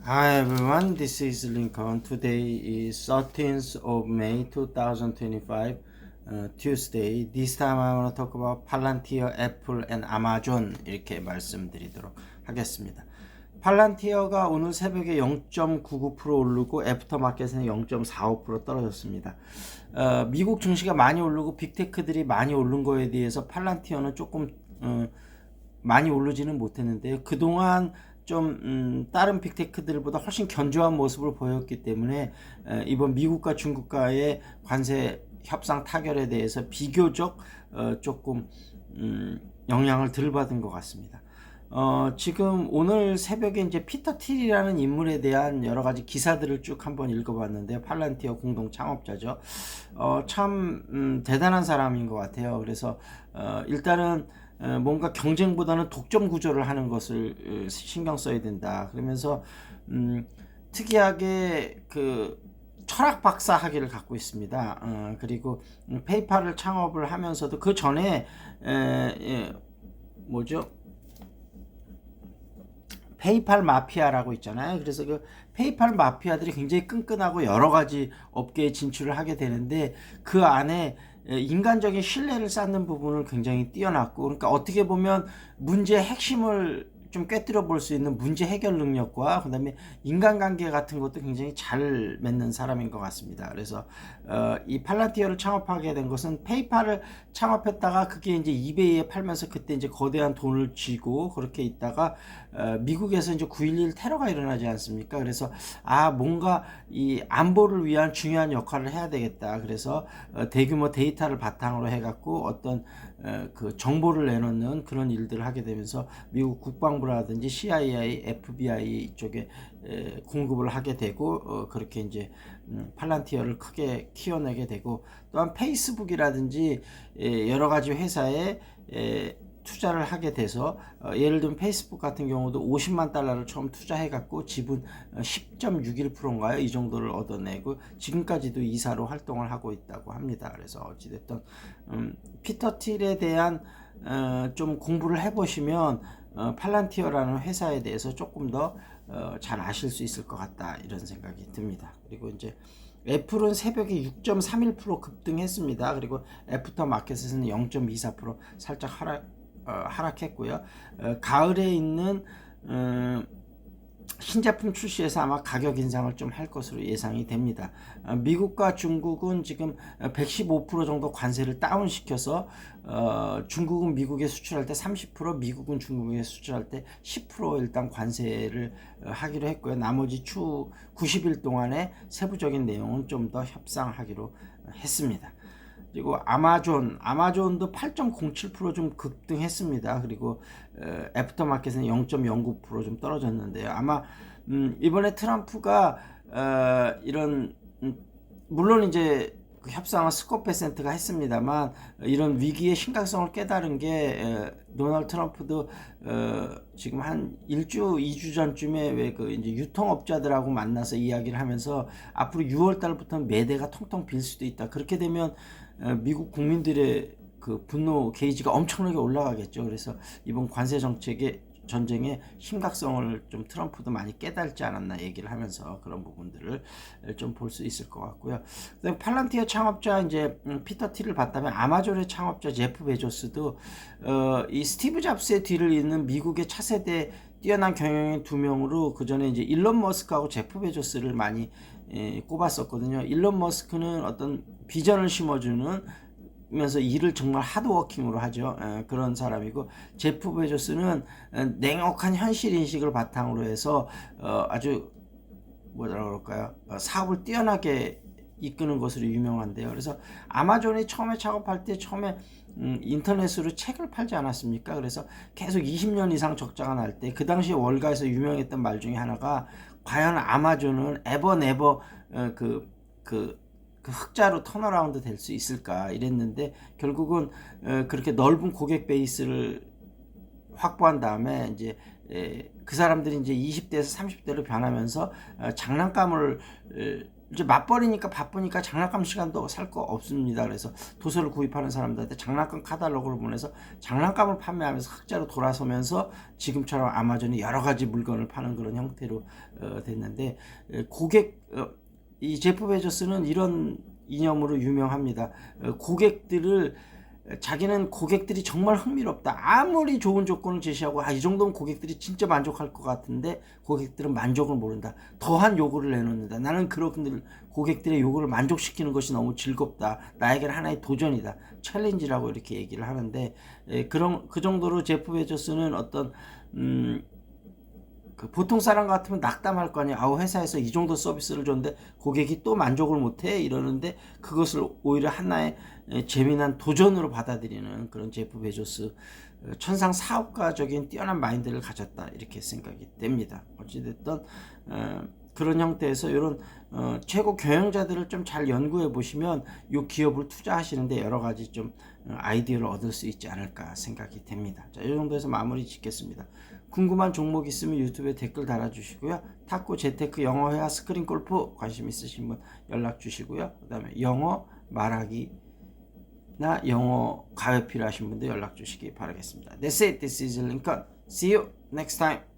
Hi everyone, this is Lincoln. Today is 13th of May 2025, Tuesday. This time I want to talk about Palantir, Apple, and Amazon 이렇게 말씀드리도록 하겠습니다. 팔란티어가 오늘 새벽에 0.99% 오르고 애프터마켓은 0.45% 떨어졌습니다. 미국 증시가 많이 오르고 빅테크들이 많이 오른 거에 대해서 팔란티어는 조금 많이 오르지는 못했는데요. 그동안 좀 다른 빅테크들보다 훨씬 견조한 모습을 보였기 때문에 이번 미국과 중국과의 관세 협상 타결에 대해서 비교적 조금 영향을 덜 받은 것 같습니다. 지금 오늘 새벽에 이제 피터 틸이라는 인물에 대한 여러 가지 기사들을 쭉 한번 읽어봤는데요. 팔란티어 공동 창업자죠. 참 대단한 사람인 것 같아요. 그래서 일단은 뭔가 경쟁보다는 독점 구조를 하는 것을 신경 써야 된다. 그러면서 특이하게 그 철학 박사 학위를 갖고 있습니다. 그리고 페이팔을 창업을 하면서도 그 전에 뭐죠? 페이팔 마피아라고 있잖아요. 그래서 그 페이팔 마피아들이 굉장히 끈끈하고 여러 가지 업계에 진출을 하게 되는데 그 안에 인간적인 신뢰를 쌓는 부분을 굉장히 뛰어났고, 그러니까 어떻게 보면 문제의 핵심을 좀 꿰뚫어 볼 수 있는 문제 해결 능력과 그다음에 인간관계 같은 것도 굉장히 잘 맺는 사람인 것 같습니다. 그래서 이 팔란티어를 창업하게 된 것은 페이팔을 창업했다가 그게 이제 이베이에 팔면서 그때 이제 거대한 돈을 쥐고 그렇게 있다가 미국에서 이제 9.11 테러가 일어나지 않습니까? 그래서 뭔가 이 안보를 위한 중요한 역할을 해야 되겠다. 그래서 대규모 데이터를 바탕으로 해갖고 어떤 그 정보를 내놓는 그런 일들을 하게 되면서 미국 국방부라든지 CIA, FBI 이쪽에 공급을 하게 되고 그렇게 이제 팔란티어를 크게 키워내게 되고, 또한 페이스북이라든지 여러 가지 회사에 투자를 하게 돼서 예를 들면 페이스북 같은 경우도 50만 달러를 처음 투자해갖고 지분 10.61%인가요? 이 정도를 얻어내고 지금까지도 이사로 활동을 하고 있다고 합니다. 그래서 어찌됐든 피터 틸에 대한 좀 공부를 해보시면 팔란티어라는 회사에 대해서 조금 더 잘 아실 수 있을 것 같다, 이런 생각이 듭니다. 그리고 이제 애플은 새벽에 6.31% 급등했습니다. 그리고 애프터 마켓에서는 0.24% 살짝 하락했고요. 가을에 있는 신제품 출시에서 아마 가격 인상을 좀 할 것으로 예상이 됩니다. 미국과 중국은 지금 115% 정도 관세를 다운시켜서 중국은 미국에 수출할 때 30%, 미국은 중국에 수출할 때 10% 일단 관세를 하기로 했고요. 나머지 추 90일 동안의 세부적인 내용은 좀 더 협상하기로 했습니다. 그리고 아마존도 8.07% 좀 급등했습니다. 그리고 애프터마켓은 0.09% 좀 떨어졌는데요. 아마 이번에 트럼프가 이런 물론 이제 그 협상은 스콧 베센트가 했습니다만 이런 위기의 심각성을 깨달은 게 도널드 트럼프도 지금 한 1주, 2주 전쯤에 왜 그 이제 유통업자들하고 만나서 이야기를 하면서 앞으로 6월 달부터는 매대가 텅텅 빌 수도 있다. 그렇게 되면 미국 국민들의 그 분노 게이지가 엄청나게 올라가겠죠. 그래서 이번 관세 정책의 전쟁의 심각성을 좀 트럼프도 많이 깨달지 않았나 얘기를 하면서 그런 부분들을 좀 볼 수 있을 것 같고요. 그다음에 팔란티어 창업자 이제 피터 틸을 봤다면 아마존의 창업자 제프 베조스도 이 스티브 잡스의 뒤를 잇는 미국의 차세대 뛰어난 경영인 두 명으로 그 전에 이제 일론 머스크하고 제프 베조스를 많이 꼽았었거든요. 일론 머스크는 어떤 비전을 심어주는 면서 일을 정말 하드워킹으로 하죠. 그런 사람이고, 제프 베조스는 냉혹한 현실 인식을 바탕으로 해서 아주 뭐라 그럴까요? 사업을 뛰어나게 이끄는 것으로 유명한데요. 그래서 아마존이 처음에 작업할 때 처음에 인터넷으로 책을 팔지 않았습니까? 그래서 계속 20년 이상 적자가 날 때 그 당시 월가에서 유명했던 말 중에 하나가 과연 아마존은 에버 네버 그 흑자로 턴어라운드 될 수 있을까 이랬는데, 결국은 그렇게 넓은 고객 베이스를 확보한 다음에 이제 그 사람들이 이제 20대에서 30대로 변하면서 장난감을 이제 맞벌이니까 바쁘니까 장난감 시간도 살 거 없습니다. 그래서 도서를 구입하는 사람들한테 장난감 카탈로그를 보내서 장난감을 판매하면서 흑자로 돌아서면서 지금처럼 아마존이 여러 가지 물건을 파는 그런 형태로 됐는데, 이 제프 베조스는 이런 이념으로 유명합니다. 고객들을 자기는 고객들이 정말 흥미롭다. 아무리 좋은 조건을 제시하고 이 정도면 고객들이 진짜 만족할 것 같은데 고객들은 만족을 모른다. 더한 요구를 내놓는다. 나는 그런 고객들의 요구를 만족시키는 것이 너무 즐겁다. 나에게는 하나의 도전이다. 챌린지라고 이렇게 얘기를 하는데, 그 정도로 제프 베조스는 어떤 보통 사람 같으면 낙담할 거 아니야. 회사에서 이 정도 서비스를 줬는데 고객이 또 만족을 못해 이러는데, 그것을 오히려 하나의 재미난 도전으로 받아들이는 그런 제프 베조스, 천상 사업가적인 뛰어난 마인드를 가졌다 이렇게 생각이 됩니다. 어찌됐든 그런 형태에서 이런 최고 경영자들을 좀 잘 연구해 보시면 이 기업을 투자하시는데 여러 가지 좀 아이디어를 얻을 수 있지 않을까 생각이 됩니다. 자, 이 정도에서 마무리 짓겠습니다. 궁금한 종목 있으면 유튜브에 댓글 달아주시고요. 탁구, 재테크, 영어 회화, 스크린 골프 관심 있으신 분 연락 주시고요. 그 다음에 영어 말하기나 영어 가입 필요하신 분들 연락 주시기 바라겠습니다. That's it. This is Lincoln. See you next time.